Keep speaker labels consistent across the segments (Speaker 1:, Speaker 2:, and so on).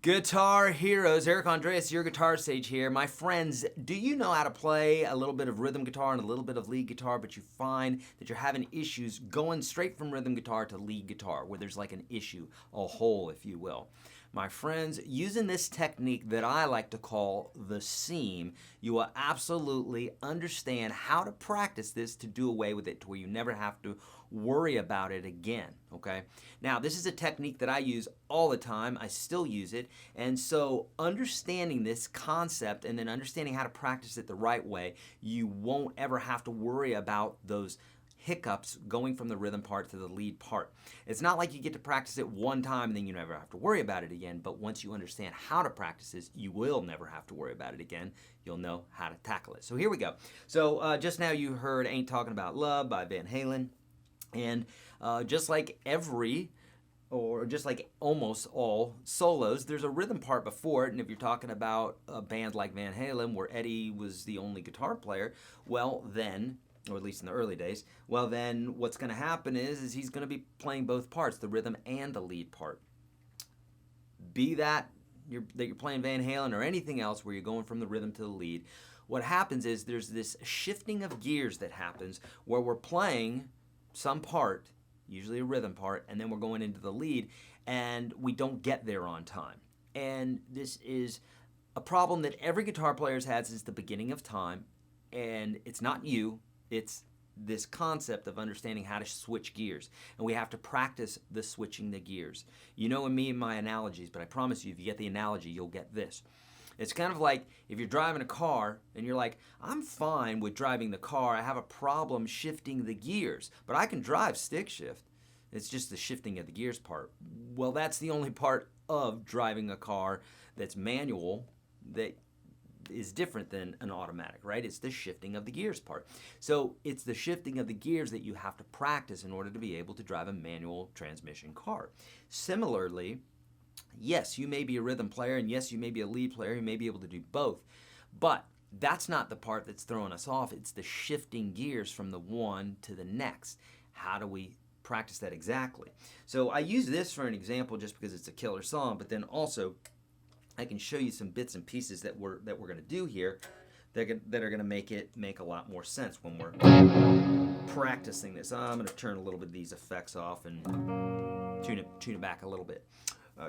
Speaker 1: Guitar heroes, Eric Andreas, your guitar sage here. My friends, do you know how to play a little bit of rhythm guitar and a little bit of lead guitar, but you find that you're having issues going straight from rhythm guitar to lead guitar, where there's like an issue, a hole, if you will? My friends, using this technique that I like to call the seam, you will absolutely understand how to practice this to do away with it to where you never have to worry about it again, okay? Now, this is a technique that I use all the time. I still use it. And so understanding this concept and then understanding how to practice it the right way, you won't ever have to worry about those hiccups going from the rhythm part to the lead part. It's not like you get to practice it one time and then you never have to worry about it again, but once you understand how to practice this, you will never have to worry about it again. You'll know how to tackle it. So here we go. So just now you heard Ain't Talking About Love by Van Halen. And just like almost all solos, there's a rhythm part before it. And if you're talking about a band like Van Halen where Eddie was the only guitar player, well then, or at least in the early days, well then what's going to happen is he's going to be playing both parts, the rhythm and the lead part. Be that you're playing Van Halen or anything else where you're going from the rhythm to the lead, what happens is there's this shifting of gears that happens where we're playing some part, usually a rhythm part, and then we're going into the lead, and we don't get there on time. And this is a problem that every guitar player has had since the beginning of time, and it's not you, it's this concept of understanding how to switch gears. And we have to practice the switching the gears. You know me and my analogies, but I promise you, if you get the analogy, you'll get this. It's kind of like if you're driving a car and you're like, I'm fine with driving the car, I have a problem shifting the gears, but I can drive stick shift. It's just the shifting of the gears part. Well, that's the only part of driving a car that's manual that is different than an automatic, right? It's the shifting of the gears part. So it's the shifting of the gears that you have to practice in order to be able to drive a manual transmission car. Similarly, yes, you may be a rhythm player, and yes, you may be a lead player. You may be able to do both. But that's not the part that's throwing us off. It's the shifting gears from the one to the next. How do we practice that exactly? So I use this for an example just because it's a killer song, but then also I can show you some bits and pieces that we're going to do here that are going to make a lot more sense when we're practicing this. I'm going to turn a little bit of these effects off and tune it back a little bit.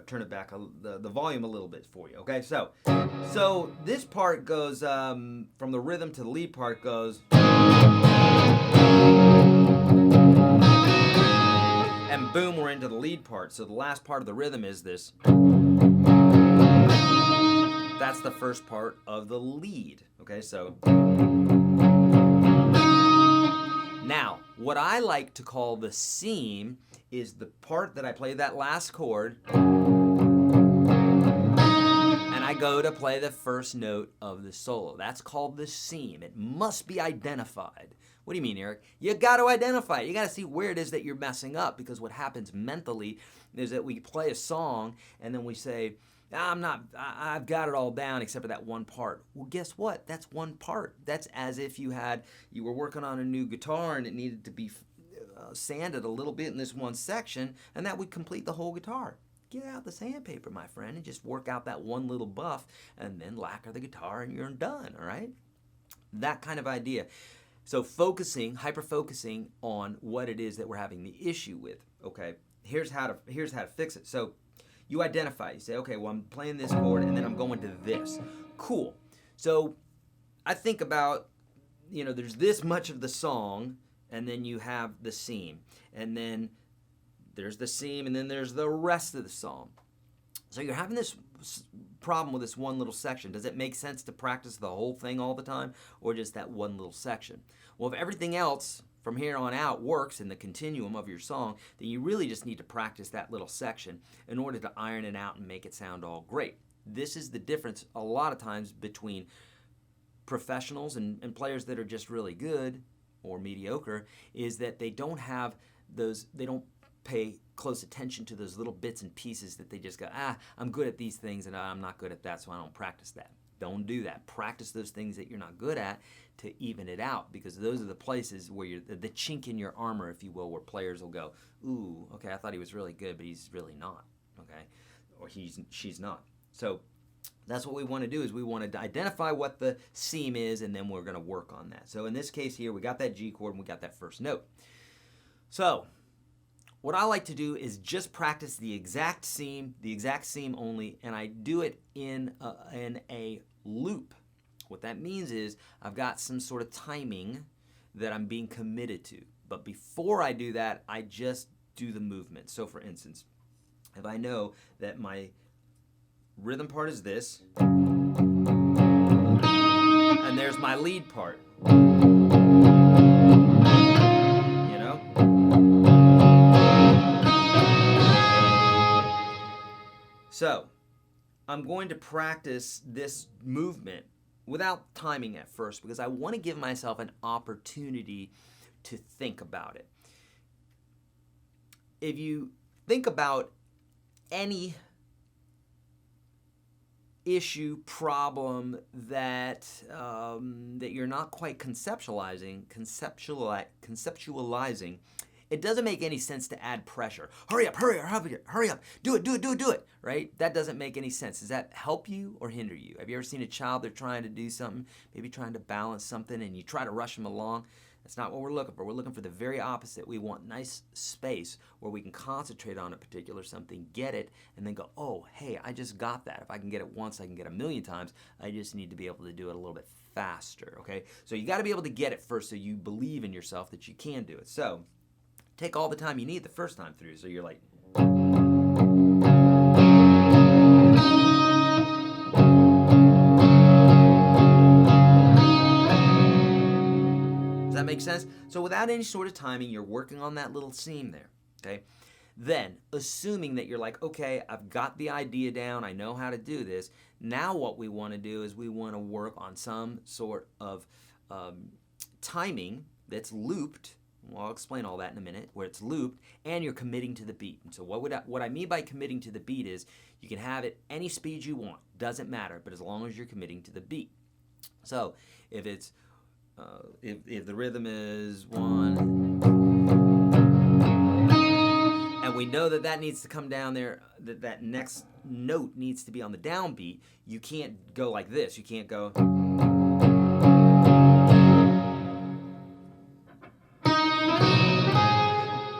Speaker 1: Turn it back the volume a little bit for you. Okay, so this part goes from the rhythm to the lead part goes, and boom, we're into the lead part. So the last part of the rhythm is this. That's the first part of the lead. Okay, so now what I like to call the seam is the part that I play that last chord and I go to play the first note of the solo. That's called the seam. It must be identified. What do you mean, Eric? You got to identify it. You got to see where it is that you're messing up, because what happens mentally is that we play a song and then we say, I've got it all down except for that one part. Well, guess what? That's one part. That's as if you were working on a new guitar and it needed to be sanded a little bit in this one section, and that would complete the whole guitar. Get out the sandpaper, my friend, and just work out that one little buff, and then lacquer the guitar, and you're done, all right? That kind of idea. So hyper-focusing on what it is that we're having the issue with, okay? Here's how to fix it. So you identify. You say, okay, well, I'm playing this chord, and then I'm going to this. Cool. So I think about, there's this much of the song, and then you have the seam, and then there's the seam, and then there's the rest of the song. So you're having this problem with this one little section. Does it make sense to practice the whole thing all the time, or just that one little section? Well, if everything else from here on out works in the continuum of your song, then you really just need to practice that little section in order to iron it out and make it sound all great. This is the difference a lot of times between professionals and players that are just really good or mediocre, is that they don't pay close attention to those little bits and pieces that they just go, I'm good at these things and I'm not good at that, so I don't practice that. Don't do that. Practice those things that you're not good at to even it out, because those are the places where you're the chink in your armor, if you will, where players will go, ooh, okay, I thought he was really good, but he's really not, okay? Or she's not. So that's what we want to do, is we want to identify what the seam is, and then we're going to work on that. So in this case here, we got that G chord and we got that first note. So what I like to do is just practice the exact seam only, and I do it in a loop. What that means is I've got some sort of timing that I'm being committed to. But before I do that, I just do the movement. So for instance, if I know that my rhythm part is this, and there's my lead part, you know? So I'm going to practice this movement without timing at first, because I want to give myself an opportunity to think about it. If you think about any issue, problem that you're not quite conceptualizing, it doesn't make any sense to add pressure. Hurry up, hurry up, hurry up. Do it, right? That doesn't make any sense. Does that help you or hinder you? Have you ever seen a child, they're trying to do something, maybe trying to balance something, and you try to rush them along? That's not what we're looking for. We're looking for the very opposite. We want nice space where we can concentrate on a particular something, get it, and then go, oh, hey, I just got that. If I can get it once, I can get it 1,000,000 times. I just need to be able to do it a little bit faster, okay? So you got to be able to get it first, so you believe in yourself that you can do it. So take all the time you need the first time through. So you're like, does that make sense? So without any sort of timing, you're working on that little seam there, okay? Then, assuming that you're like, okay, I've got the idea down, I know how to do this, now what we want to do is we want to work on some sort of timing that's looped. Well, I'll explain all that in a minute, where it's looped, and you're committing to the beat. And so what I mean by committing to the beat is you can have it any speed you want, doesn't matter, but as long as you're committing to the beat. So if it's if the rhythm is 1, and we know that needs to come down there, that next note needs to be on the downbeat, you can't go like this. You can't go.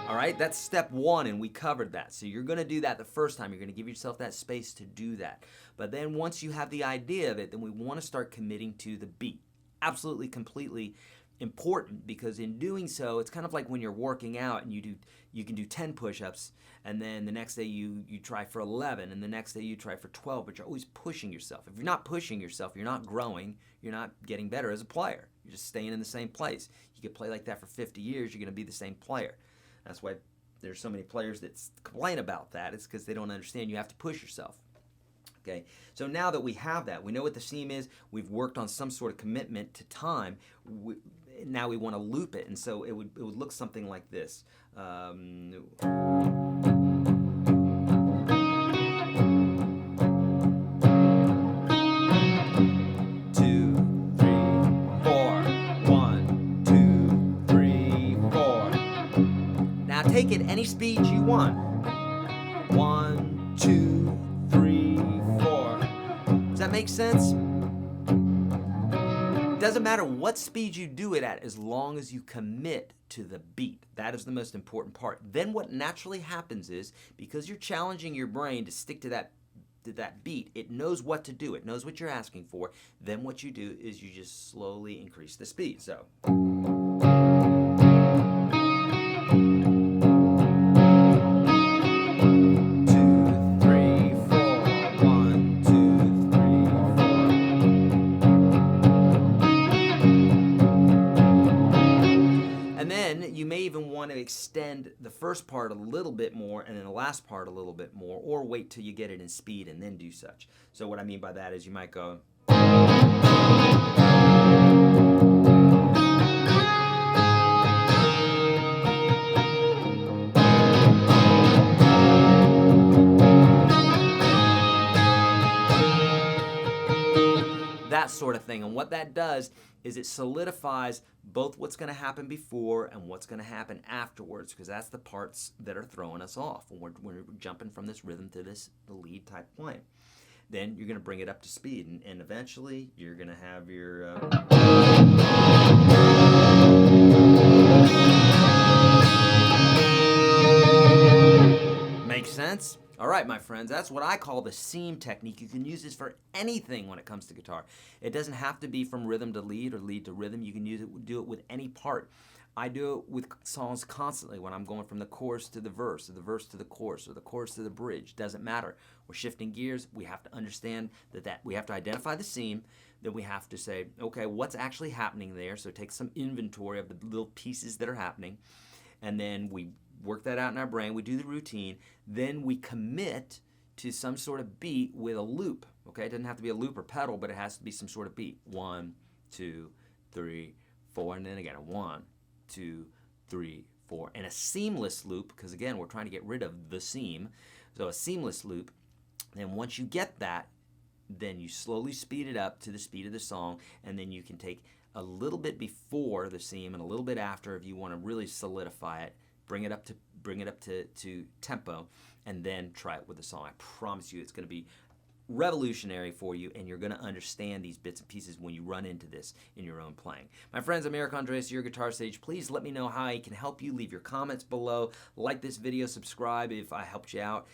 Speaker 1: Right? That's step 1, and we covered that. So you're going to do that the first time. You're going to give yourself that space to do that. But then once you have the idea of it, then we want to start committing to the beat. Absolutely, completely important, because in doing so, it's kind of like when you're working out and you can do 10 push-ups, and then the next day you try for 11, and the next day you try for 12, but you're always pushing yourself. If you're not pushing yourself, you're not growing, you're not getting better as a player. You're just staying in the same place. You could play like that for 50 years, you're going to be the same player. That's why there's so many players that complain about that. It's because they don't understand you have to push yourself. Okay, so now that we have that, we know what the seam is, we've worked on some sort of commitment to time, now we want to loop it, and so it would look something like this. 2, 3, 4. 1, 2, 3, 4. Now take it any speed you want. 1, 2, 3, 4. Does that make sense? It doesn't matter what speed you do it at, as long as you commit to the beat. That is the most important part. Then what naturally happens is, because you're challenging your brain to stick to that beat, it knows what to do. It knows what you're asking for. Then what you do is you just slowly increase the speed. So. 2, 3, 4. 1, 2, 3, 4. And then you may even want to extend the first part a little bit more, and then the last part a little bit more, or wait till you get it in speed and then do such. So what I mean by that is you might go. That sort of thing. And what that does is it solidifies both what's going to happen before and what's going to happen afterwards, because that's the parts that are throwing us off when we're jumping from this rhythm to the lead type playing. then you're going to bring it up to speed, and eventually you're going to have your... Makes sense? All right, my friends, that's what I call the seam technique. You can use this for anything when it comes to guitar. It doesn't have to be from rhythm to lead or lead to rhythm. You can do it with any part. I do it with songs constantly when I'm going from the chorus to the verse, or the verse to the chorus, or the chorus to the bridge. Doesn't matter. We're shifting gears. We have to understand that we have to identify the seam. Then we have to say, okay, what's actually happening there? So take some inventory of the little pieces that are happening, and then we work that out in our brain. We do the routine. Then we commit to some sort of beat with a loop. Okay, it doesn't have to be a loop or pedal, but it has to be some sort of beat. 1, 2, 3, 4, and then again 1, 2, 3, 4, and a seamless loop, because again we're trying to get rid of the seam. So a seamless loop. Then once you get that, then you slowly speed it up to the speed of the song, and then you can take a little bit before the seam and a little bit after if you want to really solidify it. Bring it up to tempo, and then try it with the song. I promise you it's going to be revolutionary for you, and you're going to understand these bits and pieces when you run into this in your own playing. My friends, I'm Eric Andres, your Guitar Sage. Please let me know how I can help you. Leave your comments below. Like this video, subscribe if I helped you out.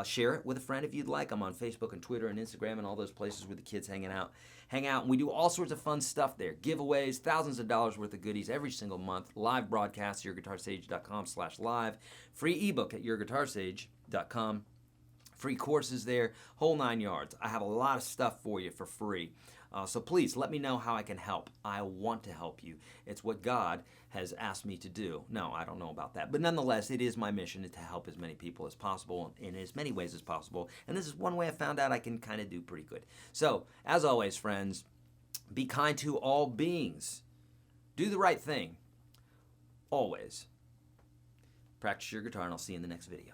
Speaker 1: Share it with a friend if you'd like. I'm on Facebook and Twitter and Instagram and all those places where the kids hang out. And we do all sorts of fun stuff there. Giveaways, thousands of dollars worth of goodies every single month. Live broadcasts, YourGuitarSage.com/live. Free ebook at YourGuitarSage.com. Free courses there, whole 9 yards. I have a lot of stuff for you for free. So please let me know how I can help. I want to help you. It's what God has asked me to do. No, I don't know about that. But nonetheless, it is my mission to help as many people as possible in as many ways as possible. And this is one way I found out I can kind of do pretty good. So, as always, friends, be kind to all beings. Do the right thing. Always. Practice your guitar, and I'll see you in the next video.